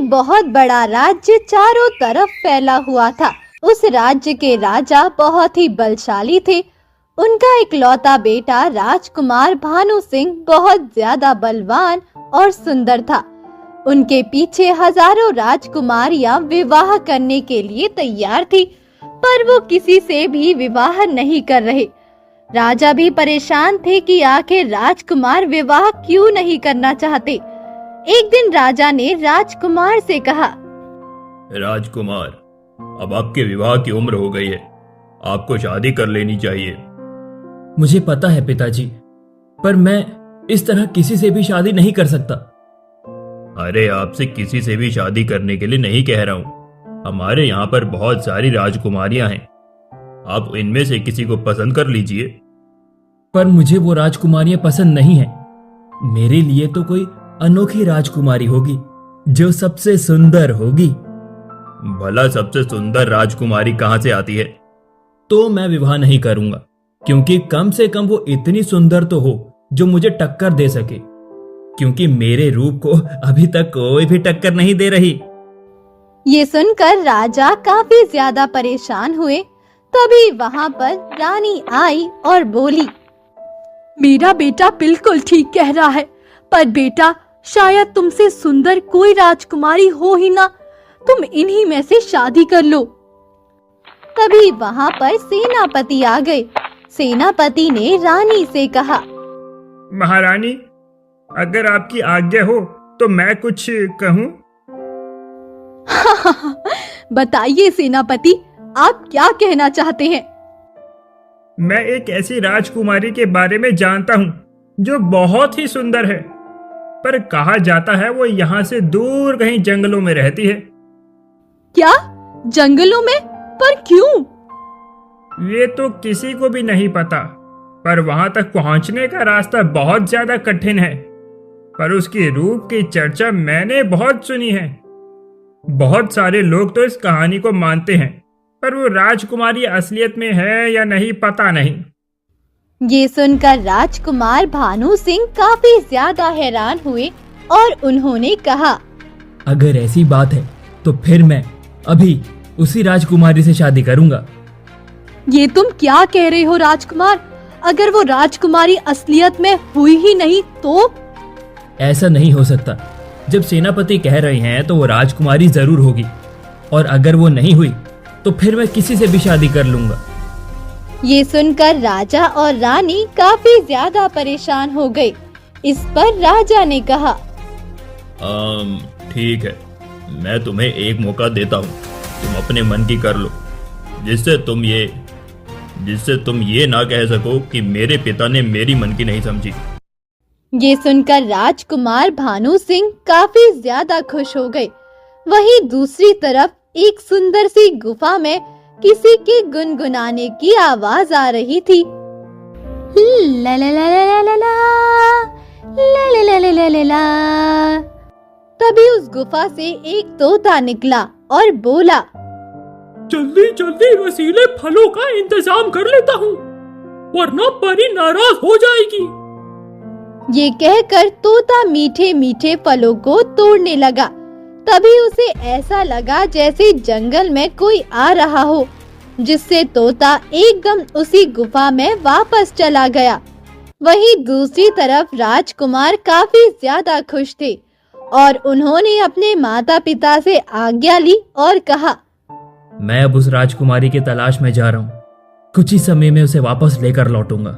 एक बहुत बड़ा राज्य चारों तरफ फैला हुआ था। उस राज्य के राजा बहुत ही बलशाली थे। उनका इकलौता बेटा राजकुमार भानु सिंह बहुत ज्यादा बलवान और सुंदर था। उनके पीछे हजारों राजकुमारियां विवाह करने के लिए तैयार थी, पर वो किसी से भी विवाह नहीं कर रहे। राजा भी परेशान थे कि आखिर राजकुमार विवाह क्यों नहीं करना चाहते। एक दिन राजा ने राजकुमार से कहा, राजकुमार, अब आपके विवाह की उम्र हो गई है, आपको शादी कर लेनी चाहिए। मुझे पता है पिताजी, पर मैं इस तरह किसी से भी शादी नहीं कर सकता। अरे, आपसे किसी से भी शादी करने के लिए नहीं कह रहा हूँ। हमारे यहाँ पर बहुत सारी राजकुमारियां हैं, आप इनमें से किसी को पसंद कर लीजिए। पर मुझे वो राजकुमारियां पसंद नहीं हैं। मेरे लिए तो कोई अनोखी राजकुमारी होगी जो सबसे सुंदर होगी। भला सबसे सुंदर राजकुमारी कहाँ से आती है? तो मैं विवाह नहीं करूंगा, क्योंकि कम से कम वो इतनी सुंदर तो हो जो मुझे टक्कर दे सके, क्योंकि मेरे रूप को अभी तक कोई भी टक्कर नहीं दे रही। ये सुनकर राजा काफी ज्यादा परेशान हुए। तभी वहाँ पर रानी आई और बोली, मेरा बेटा बिल्कुल ठीक कह रहा है, पर बेटा शायद तुमसे सुंदर कोई राजकुमारी हो ही ना, तुम इन्हीं में से शादी कर लो। तभी वहाँ पर सेनापति आ गए। सेनापति ने रानी से कहा, महारानी, अगर आपकी आज्ञा हो तो मैं कुछ कहूँ। बताइए सेनापति, आप क्या कहना चाहते हैं? मैं एक ऐसी राजकुमारी के बारे में जानता हूँ जो बहुत ही सुंदर है, पर कहा जाता है वो यहाँ से दूर कहीं जंगलों में रहती है। क्या? जंगलों में? पर क्यों? ये तो किसी को भी नहीं पता, पर वहां तक पहुंचने का रास्ता बहुत ज्यादा कठिन है। पर उसके रूप की चर्चा मैंने बहुत सुनी है। बहुत सारे लोग तो इस कहानी को मानते हैं, पर वो राजकुमारी असलियत में है या नहीं पता नहीं। ये सुनकर राजकुमार भानु सिंह काफी ज्यादा हैरान हुए और उन्होंने कहा, अगर ऐसी बात है तो फिर मैं अभी उसी राजकुमारी से शादी करूंगा। ये तुम क्या कह रहे हो राजकुमार? अगर वो राजकुमारी असलियत में हुई ही नहीं तो? ऐसा नहीं हो सकता। जब सेनापति कह रहे हैं तो वो राजकुमारी जरूर होगी, और अगर वो नहीं हुई तो फिर मैं किसी से भी शादी कर लूंगा। ये सुनकर राजा और रानी काफी ज्यादा परेशान हो गए। इस पर राजा ने कहा, ठीक है, मैं तुम्हें एक मौका देता हूँ, तुम अपने मन की कर लो, जिससे तुम ये ना कह सको कि मेरे पिता ने मेरी मन की नहीं समझी। ये सुनकर राजकुमार भानु सिंह काफी ज्यादा खुश हो गए। वहीं दूसरी तरफ एक सुंदर सी गुफा में किसी के गुनगुनाने की आवाज आ रही थी। ला ला ला ला ला ला ला ला ला ला ला ला। तभी उस गुफा से एक तोता निकला और बोला, जल्दी जल्दी रसीले फलों का इंतजाम कर लेता हूँ, वरना परी नाराज हो जाएगी। ये कहकर तोता मीठे मीठे फलों को तोड़ने लगा। तभी उसे ऐसा लगा जैसे जंगल में कोई आ रहा हो, जिससे तोता एकदम उसी गुफा में वापस चला गया। वहीं दूसरी तरफ राजकुमार काफी ज्यादा खुश थे और उन्होंने अपने माता पिता से आज्ञा ली और कहा, मैं अब उस राजकुमारी की तलाश में जा रहा हूँ, कुछ ही समय में उसे वापस लेकर लौटूंगा।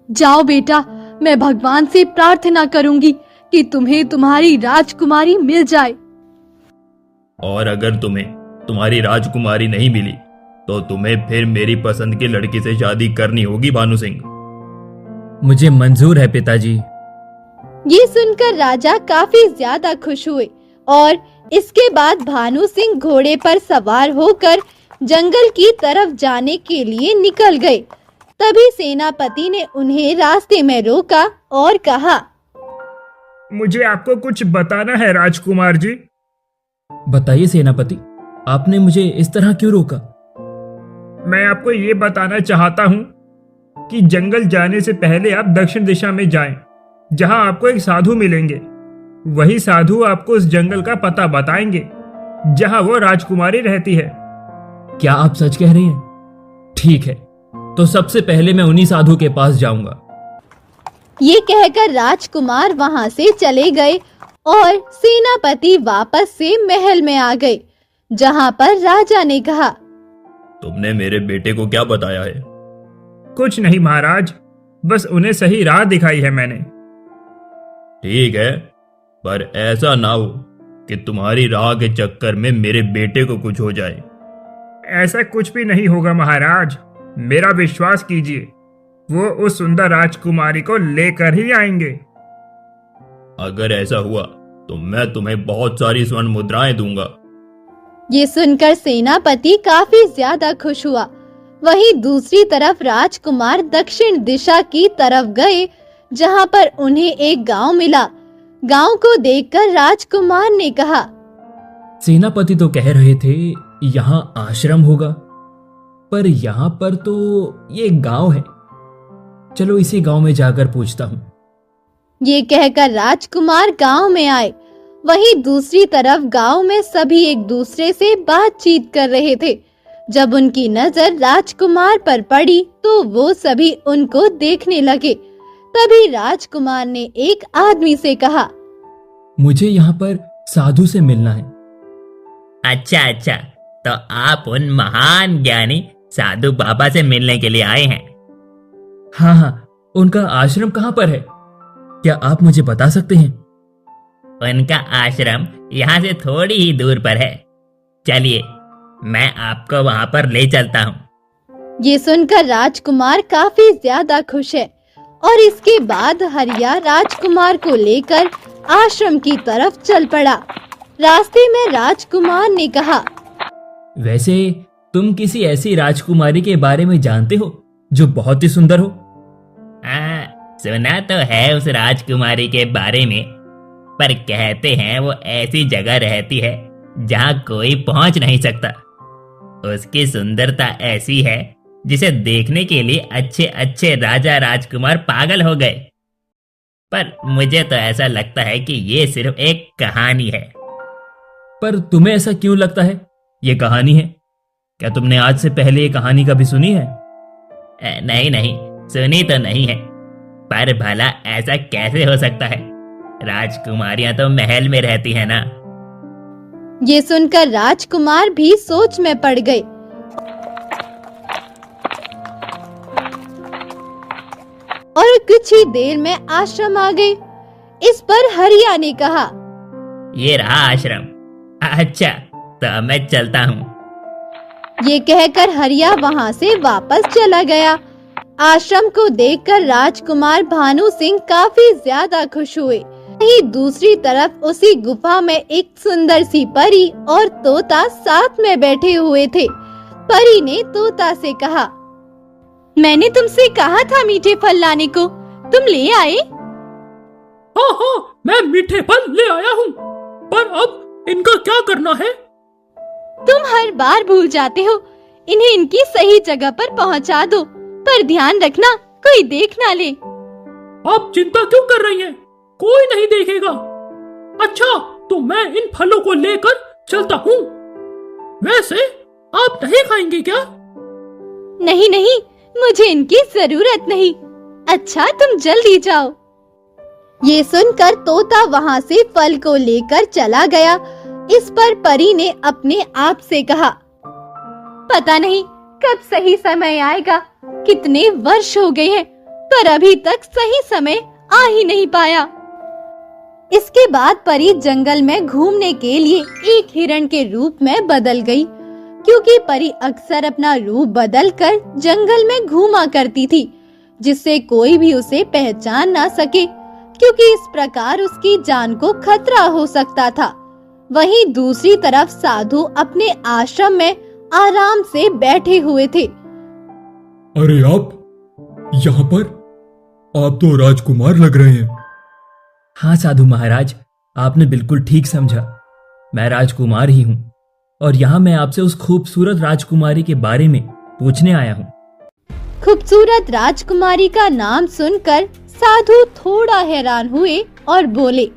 जाओ बेटा, मैं भगवान से प्रार्थना करूंगी कि तुम्हें तुम्हारी राजकुमारी मिल जाए। और अगर तुम्हें तुम्हारी राजकुमारी नहीं मिली तो तुम्हें फिर मेरी पसंद की लड़की से शादी करनी होगी भानु सिंह। मुझे मंजूर है पिताजी। ये सुनकर राजा काफी ज्यादा खुश हुए और इसके बाद भानु सिंह घोड़े पर सवार होकर जंगल की तरफ जाने के लिए निकल गए। तभी सेनापति ने उन्हें रास्ते में रोका और कहा, मुझे आपको कुछ बताना है राजकुमार जी। बताइए सेनापति, आपने मुझे इस तरह क्यों रोका? मैं आपको ये बताना चाहता हूँ कि जंगल जाने से पहले आप दक्षिण दिशा में जाएं, जहाँ आपको एक साधु मिलेंगे। वही साधु आपको उस जंगल का पता बताएंगे जहां वो राजकुमारी रहती है। क्या आप सच कह रहे हैं? ठीक है, तो सबसे पहले मैं उन्हीं साधु के पास जाऊंगा। ये कहकर राजकुमार वहां से चले गए और सेनापति वापस से महल में आ गए, जहां पर राजा ने कहा, तुमने मेरे बेटे को क्या बताया है? कुछ नहीं महाराज, बस उन्हें सही राह दिखाई है मैंने। ठीक है, पर ऐसा ना हो कि तुम्हारी राह के चक्कर में मेरे बेटे को कुछ हो जाए। ऐसा कुछ भी नहीं होगा महाराज, मेरा विश्वास कीजिए, वो उस सुंदर राजकुमारी को लेकर ही आएंगे। अगर ऐसा हुआ तो मैं तुम्हें बहुत सारी स्वर्ण मुद्राएं दूंगा। ये सुनकर सेनापति काफी ज्यादा खुश हुआ। वहीं दूसरी तरफ राजकुमार दक्षिण दिशा की तरफ गए, जहां पर उन्हें एक गांव मिला। गांव को देखकर राजकुमार ने कहा, सेनापति तो कह रहे थे यहाँ आश्रम होगा, पर यहाँ पर तो ये गांव है। चलो इसी गांव में जाकर पूछता हूँ। ये कहकर राजकुमार गांव में आए। वहीं दूसरी तरफ गांव में सभी एक दूसरे से बातचीत कर रहे थे। जब उनकी नजर राजकुमार पर पड़ी तो वो सभी उनको देखने लगे। तभी राजकुमार ने एक आदमी से कहा, मुझे यहाँ पर साधु से मिलना है। अच्छा, तो आप उन महान ज्ञानी साधु बाबा से मिलने के लिए आए हैं। हाँ, उनका आश्रम कहाँ पर है? क्या आप मुझे बता सकते हैं? उनका आश्रम यहाँ से थोड़ी ही दूर पर है। चलिए, मैं आपको वहाँ पर ले चलता हूँ। ये सुनकर राजकुमार काफी ज्यादा खुश है और इसके बाद हरिया राजकुमार को लेकर आश्रम की तरफ चल पड़ा। रास्ते में राजकुमार ने कहा, वैसे तुम किसी ऐसी राजकुमारी के बारे में जानते हो जो बहुत ही सुंदर हो? सुना तो है उस राजकुमारी के बारे में, पर कहते हैं वो ऐसी जगह रहती है जहाँ कोई पहुँच नहीं सकता। उसकी सुंदरता ऐसी है जिसे देखने के लिए अच्छे अच्छे राजा राजकुमार पागल हो गए। पर मुझे तो ऐसा लगता है कि ये सिर्फ एक कहानी है। पर तुम्हें ऐसा क्यों लगता है ये कहानी है? क्या तुमने आज से पहले ये कहानी कभी सुनी है? नहीं, सुनी तो नहीं है, पर भला ऐसा कैसे हो सकता है? राजकुमारियां तो महल में रहती है ना। ये सुनकर राजकुमार भी सोच में पड़ गए। और कुछ ही देर में आश्रम आ गए। इस पर हरिया ने कहा, ये रहा आश्रम। अच्छा, तो अब मैं चलता हूँ। ये कहकर हरिया वहां से वापस चला गया। आश्रम को देखकर राजकुमार भानु सिंह काफी ज्यादा खुश हुए। वहीं दूसरी तरफ उसी गुफा में एक सुंदर सी परी और तोता साथ में बैठे हुए थे। परी ने तोता से कहा, मैंने तुमसे कहा था मीठे फल लाने को, तुम ले आए? हाँ, मैं मीठे फल ले आया हूँ, पर अब इनका क्या करना है? तुम हर बार भूल जाते हो। इन्हें इनकी सही जगह पर पहुंचा दो, पर ध्यान रखना कोई देख ना ले। आप चिंता क्यों कर रही हैं? कोई नहीं देखेगा। अच्छा, तो मैं इन फलों को लेकर चलता हूँ। वैसे आप नहीं खाएंगे क्या? नहीं, मुझे इनकी जरूरत नहीं। अच्छा, तुम जल्दी जाओ। ये सुनकर तोता वहां से फल को लेकर चला गया। इस पर परी ने अपने आप से कहा, पता नहीं कब सही समय आएगा। कितने वर्ष हो गए हैं, पर अभी तक सही समय आ ही नहीं पाया। इसके बाद परी जंगल में घूमने के लिए एक हिरण के रूप में बदल गई, क्योंकि परी अक्सर अपना रूप बदलकर जंगल में घूमा करती थी, जिससे कोई भी उसे पहचान ना सके, क्योंकि इस प्रकार उसकी जान को खतरा हो सकता था। वहीं दूसरी तरफ साधु अपने आश्रम में आराम से बैठे हुए थे। अरे आप यहाँ पर? आप तो राजकुमार लग रहे हैं। हाँ साधु महाराज, आपने बिल्कुल ठीक समझा। मैं राजकुमार ही हूँ और यहाँ मैं आपसे उस खूबसूरत राजकुमारी के बारे में पूछने आया हूँ। खूबसूरत राजकुमारी का नाम सुनकर साधु थोड़ा हैरान हुए और बोले,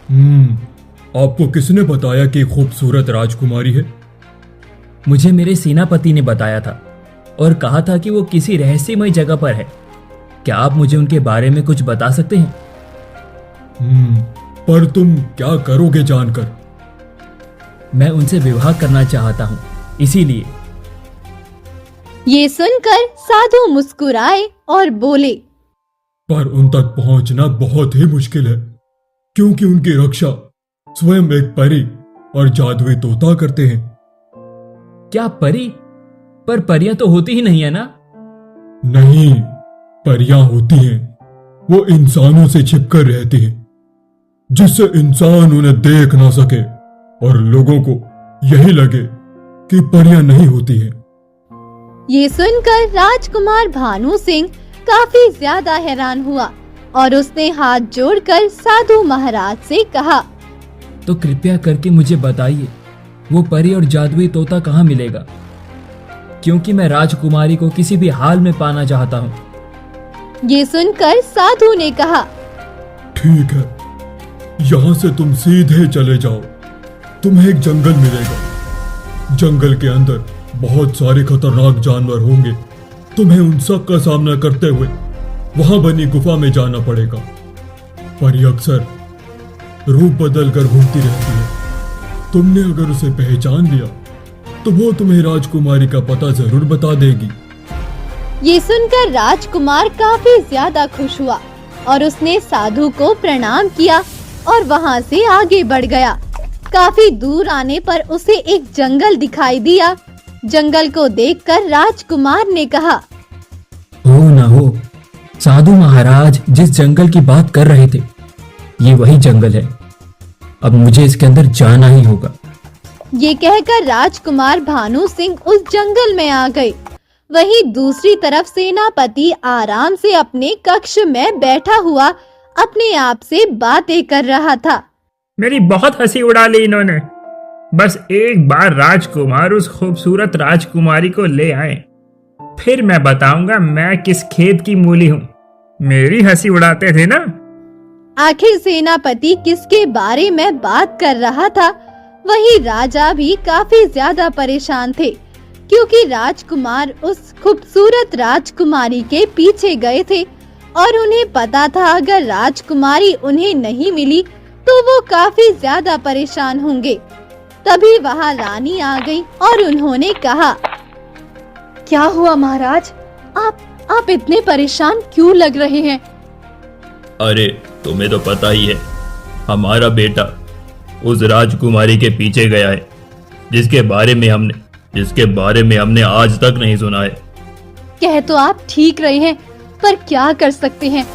आपको किसने बताया कि खूबसूरत राजकुमारी है? मुझे मेरे सेनापति ने बताया था और कहा था कि वो किसी रहस्यमय जगह पर है। क्या आप मुझे उनके बारे में कुछ बता सकते हैं? पर तुम क्या करोगे जानकर? मैं उनसे विवाह करना चाहता हूँ, इसीलिए। ये सुनकर साधु मुस्कुराए और बोले, पर उन तक पहुंचना बहुत ही मुश्किल है, क्योंकि उनकी रक्षा स्वयं एक परी और जादुई तोता करते हैं। क्या परी? पर परियां तो होती ही नहीं है ना? नहीं, परियां होती हैं। वो इंसानों से छिपकर रहती हैं, जिससे इंसान उन्हें देख ना सके और लोगों को यही लगे कि परियां नहीं होती हैं। ये सुनकर राजकुमार भानु सिंह काफी ज्यादा हैरान हुआ और उसने हाथ जोड़कर साधु महाराज से कहा, तो कृपया करके मुझे बताइए, वो परी और जादुई तोता कहाँ मिलेगा? क्योंकि मैं राजकुमारी को किसी भी हाल में पाना चाहता हूँ। ये सुनकर साधु ने कहा, ठीक है, यहाँ से तुम सीधे चले जाओ। तुम्हें एक जंगल मिलेगा। जंगल के अंदर बहुत सारे खतरनाक जानवर होंगे। तुम्हें उन सब का सामना करते हुए वहां बनी गुफा में जाना पड़ेगा। परी अक्सर रूप बदल कर घूमती रहती है। तुमने अगर उसे पहचान लिया तो वो तुम्हें राजकुमारी का पता जरूर बता देगी। ये सुनकर राजकुमार काफी ज्यादा खुश हुआ और उसने साधु को प्रणाम किया और वहां से आगे बढ़ गया। काफी दूर आने पर उसे एक जंगल दिखाई दिया। जंगल को देखकर राजकुमार ने कहा, हो न हो, साधु महाराज जिस जंगल की बात कर रहे थे, ये वही जंगल है। अब मुझे इसके अंदर जाना ही होगा। ये कहकर राजकुमार भानु सिंह उस जंगल में आ गए। वहीं दूसरी तरफ सेनापति आराम से अपने कक्ष में बैठा हुआ अपने आप से बातें कर रहा था। मेरी बहुत हंसी उड़ा ली इन्होंने। बस एक बार राजकुमार उस खूबसूरत राजकुमारी को ले आए, फिर मैं बताऊंगा मैं किस खेत की मूली हूँ। मेरी हंसी उड़ाते थे ना। आखिर सेनापति किसके बारे में बात कर रहा था? वही राजा भी काफी ज्यादा परेशान थे, क्योंकि राजकुमार उस खूबसूरत राजकुमारी के पीछे गए थे और उन्हें पता था अगर राजकुमारी उन्हें नहीं मिली तो वो काफी ज्यादा परेशान होंगे। तभी वहाँ रानी आ गई और उन्होंने कहा, क्या हुआ महाराज? आप इतने परेशान क्यों लग रहे हैं? अरे तुम्हें तो पता ही है, हमारा बेटा उस राजकुमारी के पीछे गया है, जिसके बारे में हमने आज तक नहीं सुना है। कह तो आप ठीक रहे हैं, पर क्या कर सकते हैं?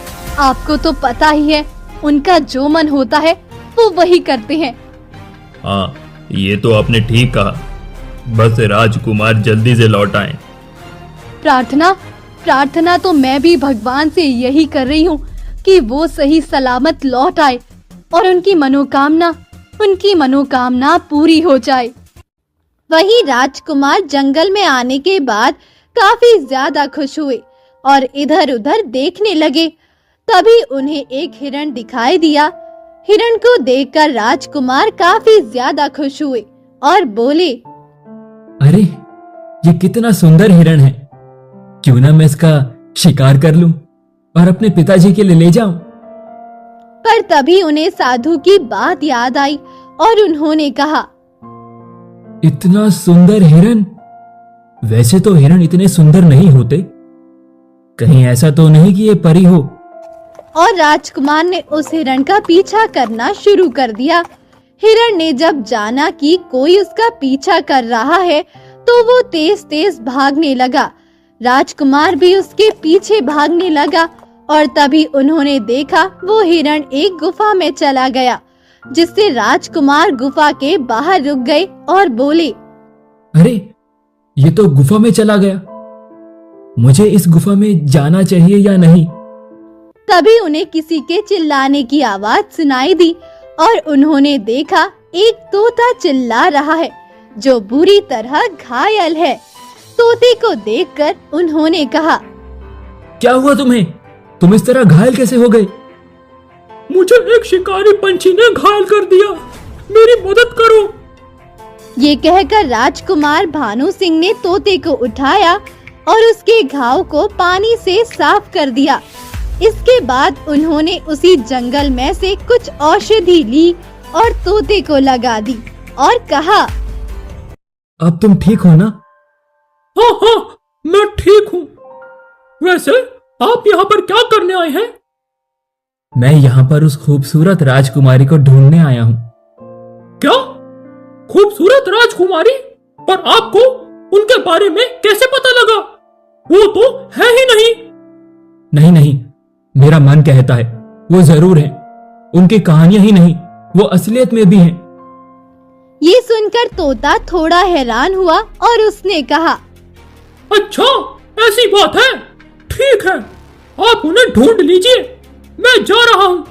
आपको तो पता ही है, उनका जो मन होता है वो वही करते हैं। हाँ, ये तो आपने ठीक कहा। बस राजकुमार जल्दी से लौट आए। प्रार्थना तो मैं भी भगवान से यही कर रही हूँ कि वो सही सलामत लौट आए और उनकी मनोकामना पूरी हो जाए। वही राजकुमार जंगल में आने के बाद काफी ज्यादा खुश हुए और इधर उधर देखने लगे। तभी उन्हें एक हिरण दिखाई दिया। हिरण को देखकर राजकुमार काफी ज्यादा खुश हुए और बोले, अरे ये कितना सुंदर हिरण है, क्यों ना मैं इसका शिकार कर लूं और अपने पिताजी के लिए ले जाऊं। पर तभी उन्हें साधु की बात याद आई और उन्होंने कहा, इतना सुंदर हिरण? वैसे तो हिरण इतने सुंदर नहीं होते, कहीं ऐसा तो नहीं कि ये परी हो। और राजकुमार ने उस हिरण का पीछा करना शुरू कर दिया। हिरण ने जब जाना कि कोई उसका पीछा कर रहा है तो वो तेज तेज भागने लगा। राजकुमार भी उसके पीछे भागने लगा और तभी उन्होंने देखा वो हिरण एक गुफा में चला गया, जिससे राजकुमार गुफा के बाहर रुक गए और बोले, अरे ये तो गुफा में चला गया, मुझे इस गुफा में जाना चाहिए या नहीं? तभी उन्हें किसी के चिल्लाने की आवाज सुनाई दी और उन्होंने देखा एक तोता चिल्ला रहा है जो बुरी तरह घायल है। तोते को देखकर उन्होंने कहा, क्या हुआ तुम्हें? तुम इस तरह घायल कैसे हो गए? मुझे एक शिकारी पंछी ने घायल कर दिया, मेरी मदद करो। ये कहकर राजकुमार भानु सिंह ने तोते को उठाया और उसके घाव को पानी से साफ कर दिया। इसके बाद उन्होंने उसी जंगल में से कुछ औषधि ली और तोते को लगा दी और कहा, अब तुम ठीक हो ना? हाँ हाँ, मैं ठीक हूँ। वैसे आप यहाँ पर क्या करने आए हैं? मैं यहाँ पर उस खूबसूरत राजकुमारी को ढूंढने आया हूँ। क्या? खूबसूरत राजकुमारी? पर आपको उनके बारे में कैसे पता लगा? वो तो है ही नहीं। नहीं नहीं, मेरा मन कहता है वो जरूर है। उनकी कहानियां ही नहीं, वो असलियत में भी हैं। ये सुनकर तोता थोड़ा हैरान हुआ और उसने कहा, अच्छा, ऐसी बात है। ठीक है, आप उन्हें ढूंढ लीजिए, मैं जा रहा हूँ।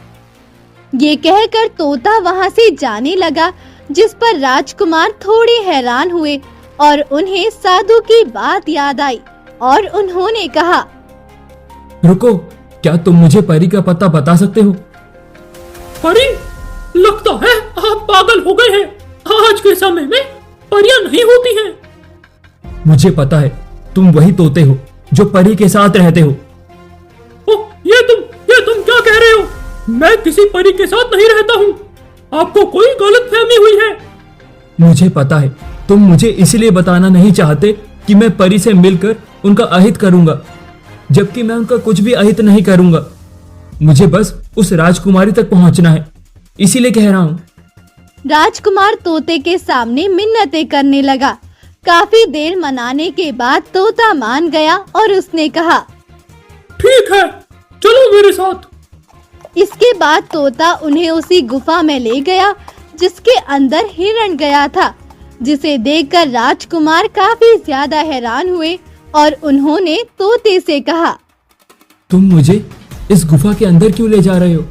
ये कहकर तोता वहाँ से जाने लगा, जिस पर राजकुमार थोड़े हैरान हुए और उन्हें साधु की बात याद आई और उन्होंने कहा, रुको, क्या तुम मुझे परी का पता बता सकते हो? परी? लगता है आप पागल हो गए हैं। आज के समय में परियां नहीं होती हैं। मुझे पता है, तुम वही तोते हो जो परी के साथ रहते हो। ये तुम क्या कह रहे हो? मैं किसी परी के साथ नहीं रहता हूँ। आपको कोई गलतफहमी हुई है। मुझे पता है, तुम मुझे इसलिए बताना नहीं चाहते कि मैं परी से मिलकर उनका अहित करूंगा, जबकि मैं उनका कुछ भी अहित नहीं करूंगा। मुझे बस उस राजकुमारी तक पहुंचना है, इसीलिए कह रहा हूँ। राजकुमार तोते के सामने मिन्नतें करने लगा। काफी देर मनाने के बाद तोता मान गया और उसने कहा, ठीक है, चलो मेरे साथ। इसके बाद तोता उन्हें उसी गुफा में ले गया जिसके अंदर हिरण गया था, जिसे देखकर राजकुमार काफी ज्यादा हैरान हुए और उन्होंने तोते से कहा, तुम मुझे इस गुफा के अंदर क्यों ले जा रहे हो?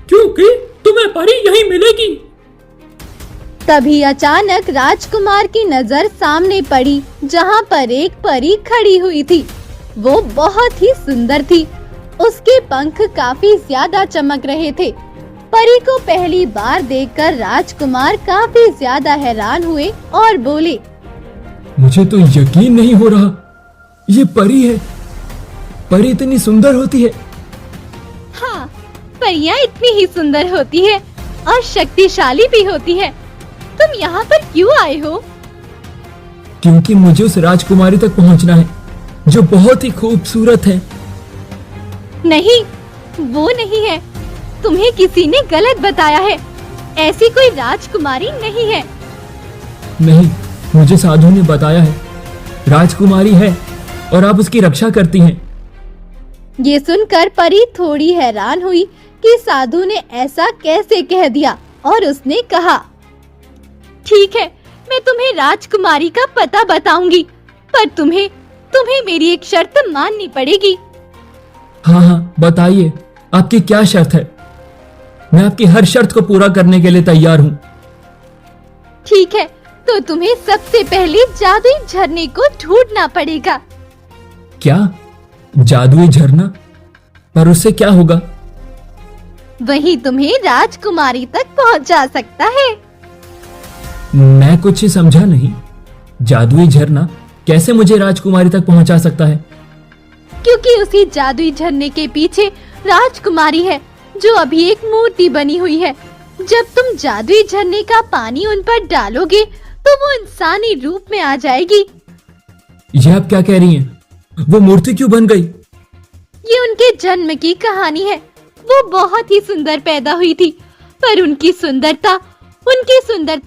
क्योंकि तुम्हें परी यहीं मिलेगी। तभी अचानक राजकुमार की नजर सामने पड़ी, जहाँ पर एक परी खड़ी हुई थी। वो बहुत ही सुंदर थी। उसके पंख काफी ज्यादा चमक रहे थे। परी को पहली बार देखकर राजकुमार काफी ज्यादा हैरान हुए और बोले, मुझे तो यकीन नहीं हो रहा, ये परी है। परी इतनी सुंदर होती है। हाँ, परियां इतनी ही सुंदर होती है और शक्तिशाली भी होती है। तुम यहाँ पर क्यों आए हो? क्योंकि मुझे उस राजकुमारी तक पहुँचना है जो बहुत ही खूबसूरत है। नहीं, वो नहीं है। तुम्हें किसी ने गलत बताया है। ऐसी कोई राजकुमारी नहीं है। नहीं, मुझे साधु ने बताया है, राजकुमारी है और आप उसकी रक्षा करती हैं। ये सुनकर परी थोड़ी हैरान हुई कि साधु ने ऐसा कैसे कह दिया और उसने कहा, ठीक है, मैं तुम्हें राजकुमारी का पता बताऊंगी, पर तुम्हें मेरी एक शर्त माननी पड़ेगी। हाँ हाँ, बताइए, आपकी क्या शर्त है? मैं आपकी हर शर्त को पूरा करने के लिए तैयार हूँ। ठीक है, तो तुम्हें सबसे पहले जादुई झरने को ढूंढना पड़ेगा। क्या? जादुई झरना? पर उससे क्या होगा? वही तुम्हें राजकुमारी तक पहुंचा सकता है। मैं कुछ ही समझा नहीं। जादुई झरना कैसे मुझे राजकुमारी तक पहुंचा सकता है? क्योंकि उसी जादुई झरने के पीछे राजकुमारी है, जो अभी एक मूर्ति बनी हुई है। जब तुम जादुई झरने का पानी उन पर डालोगे तो वो इंसानी रूप में आ जाएगी। यह आप क्या कह रही हैं? वो मूर्ति क्यों बन गई? ये उनके जन्म की कहानी है। वो बहुत ही सुंदर पैदा हुई थी, पर उनकी सुंदरता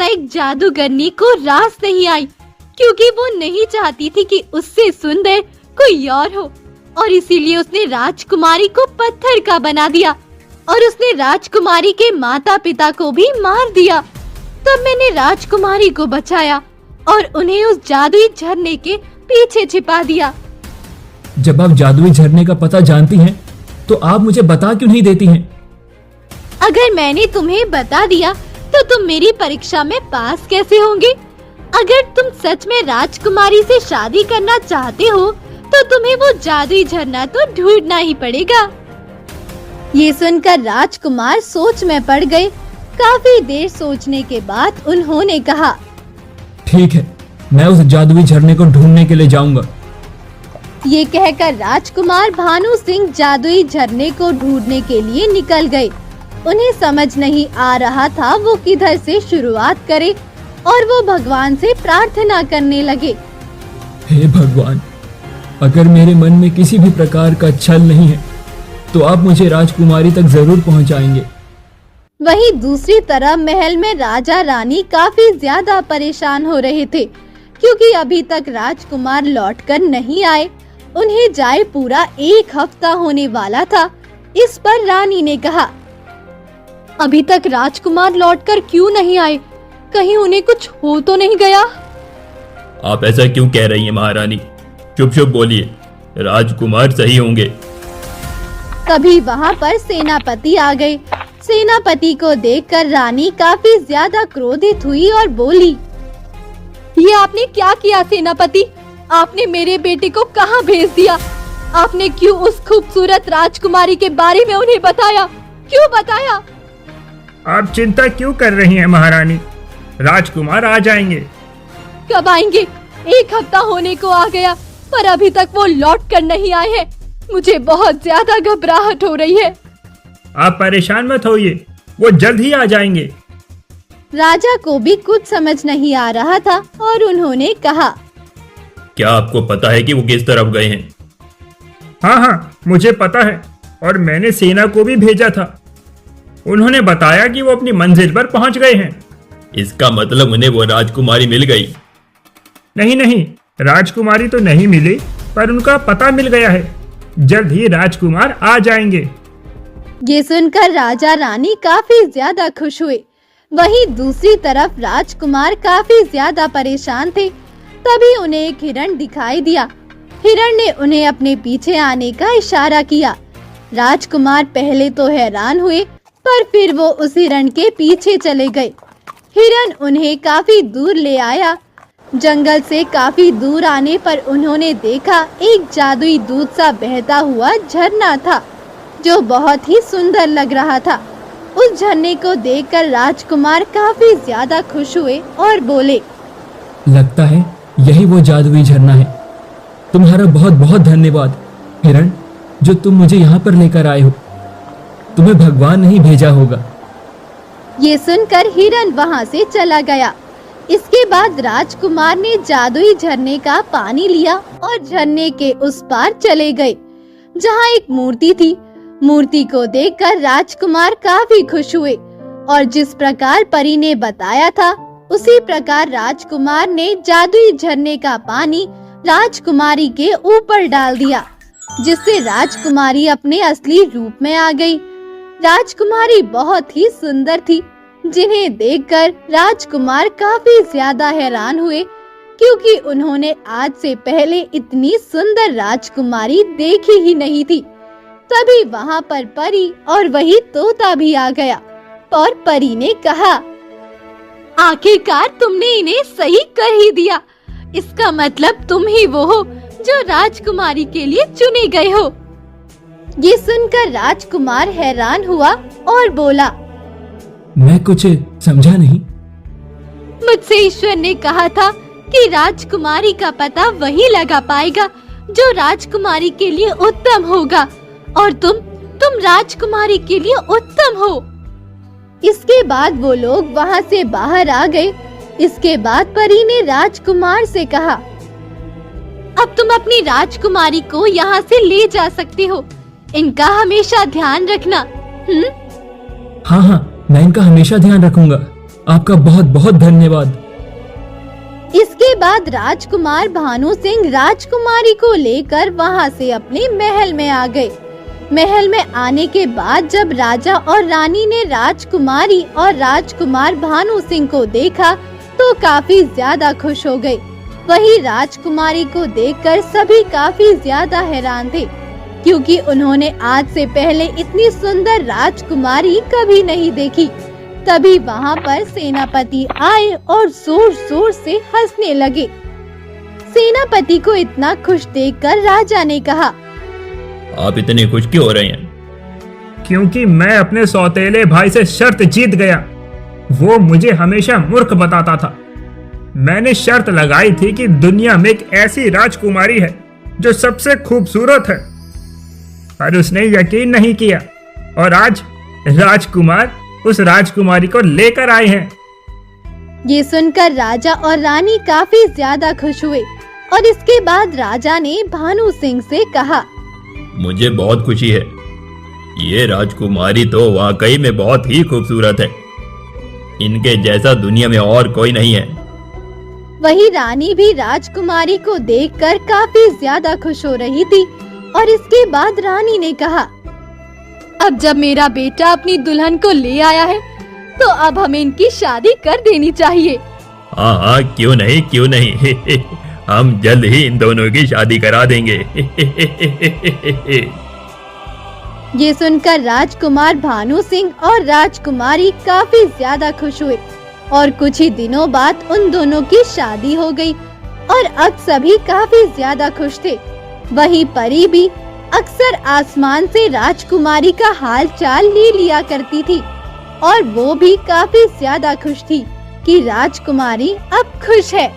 एक जादूगरनी को रास नहीं आई, क्योंकि वो नहीं चाहती थी कि उससे सुंदर कोई और हो, और इसीलिए उसने राजकुमारी को पत्थर का बना दिया और उसने राजकुमारी के माता पिता को भी मार दिया। तब मैंने राजकुमारी को बचाया और उन्हें उस जादुई झरने के पीछे छिपा दिया। जब आप जादुई झरने का पता जानती हैं, तो आप मुझे बता क्यों नहीं देती हैं? अगर मैंने तुम्हें बता दिया तो तुम मेरी परीक्षा में पास कैसे होंगे? अगर तुम सच में राजकुमारी से शादी करना चाहते हो तो तुम्हें वो जादुई झरना तो ढूंढना ही पड़ेगा। ये सुनकर राजकुमार सोच में पड़ गए। काफी देर सोचने के बाद उन्होंने कहा, ठीक है, मैं उस जादुई झरने को ढूंढने के लिए जाऊंगा। ये कहकर राजकुमार भानु सिंह जादुई झरने को ढूंढने के लिए निकल गए। उन्हें समझ नहीं आ रहा था वो किधर से शुरुआत करे और वो भगवान से प्रार्थना करने लगे। हे भगवान, अगर मेरे मन में किसी भी प्रकार का छल नहीं है तो आप मुझे राजकुमारी तक जरूर पहुंचाएंगे। वहीं दूसरी तरफ महल में राजा रानी काफी ज्यादा परेशान हो रहे थे, क्योंकि अभी तक राजकुमार लौटकर नहीं आए। उन्हें जाए पूरा 1 हफ्ता होने वाला था। इस पर रानी ने कहा, अभी तक राजकुमार लौटकर क्यों नहीं आए? कहीं उन्हें कुछ हो तो नहीं गया? आप ऐसा क्यों कह रही हैं महारानी? चुप चुप बोलिए, राजकुमार सही होंगे। तभी वहाँ पर सेनापति आ गए। सेनापति को देखकर रानी काफी ज्यादा क्रोधित हुई और बोली, ये आपने क्या किया सेनापति? आपने मेरे बेटे को कहाँ भेज दिया? आपने क्यों उस खूबसूरत राजकुमारी के बारे में उन्हें बताया? क्यों बताया? आप चिंता क्यों कर रही हैं महारानी? राजकुमार आ जाएंगे। कब आएंगे? 1 हफ्ता होने को आ गया, पर अभी तक वो लौट कर नहीं आए हैं। मुझे बहुत ज्यादा घबराहट हो रही है। आप परेशान मत होइए, वो जल्द ही आ जाएंगे। राजा को भी कुछ समझ नहीं आ रहा था और उन्होंने कहा, क्या आपको पता है कि वो किस तरफ गए हैं? हाँ, मुझे पता है और मैंने सेना को भी भेजा था। उन्होंने बताया कि वो अपनी मंजिल पर पहुंच गए हैं। इसका मतलब उन्हें वो राजकुमारी मिल गई? नहीं, राजकुमारी तो नहीं मिली, पर उनका पता मिल गया है। जल्द ही राजकुमार आ जाएंगे। ये सुनकर राजा रानी काफी ज्यादा खुश हुए। वहीं दूसरी तरफ राजकुमार काफी ज्यादा परेशान थे। तभी उन्हें एक हिरण दिखाई दिया। हिरण ने उन्हें अपने पीछे आने का इशारा किया। राजकुमार पहले तो हैरान हुए, पर फिर वो उस हिरण के पीछे चले गए। हिरण उन्हें काफी दूर ले आया। जंगल से काफी दूर आने पर उन्होंने देखा एक जादुई दूध सा बहता हुआ झरना था, जो बहुत ही सुंदर लग रहा था। उस झरने को देखकर राजकुमार काफी ज्यादा खुश हुए और बोले, लगता है यही वो जादुई झरना है। तुम्हारा बहुत बहुत धन्यवाद हिरण, जो तुम मुझे यहाँ पर लेकर आए हो। तुम्हें भगवान नहीं भेजा होगा। ये सुनकर हिरण वहाँ से चला गया। इसके बाद राजकुमार ने जादुई झरने का पानी लिया और झरने के उस पार चले गए, जहाँ एक मूर्ति थी। मूर्ति को देखकर राजकुमार काफी खुश हुए और जिस प्रकार परी ने बताया था, उसी प्रकार राजकुमार ने जादुई झरने का पानी राजकुमारी के ऊपर डाल दिया, जिससे राजकुमारी अपने असली रूप में आ गई। राजकुमारी बहुत ही सुंदर थी, जिन्हें देखकर राजकुमार काफी ज्यादा हैरान हुए, क्योंकि उन्होंने आज से पहले इतनी सुंदर राजकुमारी देखी ही नहीं थी। तभी वहाँ पर परी और वही तोता भी आ गया और परी ने कहा, आखिरकार तुमने इन्हें सही कर ही दिया। इसका मतलब तुम ही वो हो जो राजकुमारी के लिए चुने गए हो। ये सुनकर राजकुमार हैरान हुआ और बोला, मैं कुछ समझा नहीं। मुझसे ईश्वर ने कहा था कि राजकुमारी का पता वही लगा पाएगा जो राजकुमारी के लिए उत्तम होगा, और तुम राजकुमारी के लिए उत्तम हो। इसके बाद वो लोग वहाँ से बाहर आ गए। इसके बाद परी ने राजकुमार से कहा, अब तुम अपनी राजकुमारी को यहाँ से ले जा सकते हो। इनका हमेशा ध्यान रखना। हाँ, मैं इनका हमेशा ध्यान रखूंगा। आपका बहुत बहुत धन्यवाद। इसके बाद राजकुमार भानु सिंह राजकुमारी को लेकर वहाँ से अपने महल में आ गए। महल में आने के बाद जब राजा और रानी ने राजकुमारी और राजकुमार भानु सिंह को देखा तो काफी ज्यादा खुश हो गए। वहीं राजकुमारी को देखकर सभी काफी ज्यादा हैरान थे, क्योंकि उन्होंने आज से पहले इतनी सुंदर राजकुमारी कभी नहीं देखी। तभी वहाँ पर सेनापति आए और जोर जोर से हंसने लगे। सेनापति को इतना खुश देखकर राजा ने कहा, आप इतने खुश क्यों हो रहे हैं? क्योंकि मैं अपने सौतेले भाई से शर्त जीत गया। वो मुझे हमेशा मूर्ख बताता था। मैंने शर्त लगाई थी कि दुनिया में एक ऐसी राजकुमारी है जो सबसे खूबसूरत है, पर उसने यकीन नहीं किया और आज राजकुमार उस राजकुमारी को लेकर आए हैं। ये सुनकर राजा और रानी काफी ज्यादा खुश हुए और इसके बाद राजा ने भानु सिंह से कहा, मुझे बहुत खुशी है। ये राजकुमारी तो वाकई में बहुत ही खूबसूरत है। इनके जैसा दुनिया में और कोई नहीं है। वही रानी भी राजकुमारी को देखकर काफी ज्यादा खुश हो रही थी और इसके बाद रानी ने कहा, अब जब मेरा बेटा अपनी दुल्हन को ले आया है तो अब हमें इनकी शादी कर देनी चाहिए। हाँ हाँ, क्यों नहीं क्यों नहीं। हम जल्द ही इन दोनों की शादी करा देंगे। ये सुनकर राजकुमार भानु सिंह और राजकुमारी काफी ज्यादा खुश हुए और कुछ ही दिनों बाद उन दोनों की शादी हो गई और अब सभी काफी ज्यादा खुश थे। वही परी भी अक्सर आसमान से राजकुमारी का हाल चाल ले लिया करती थी और वो भी काफी ज्यादा खुश थी कि राजकुमारी अब खुश है।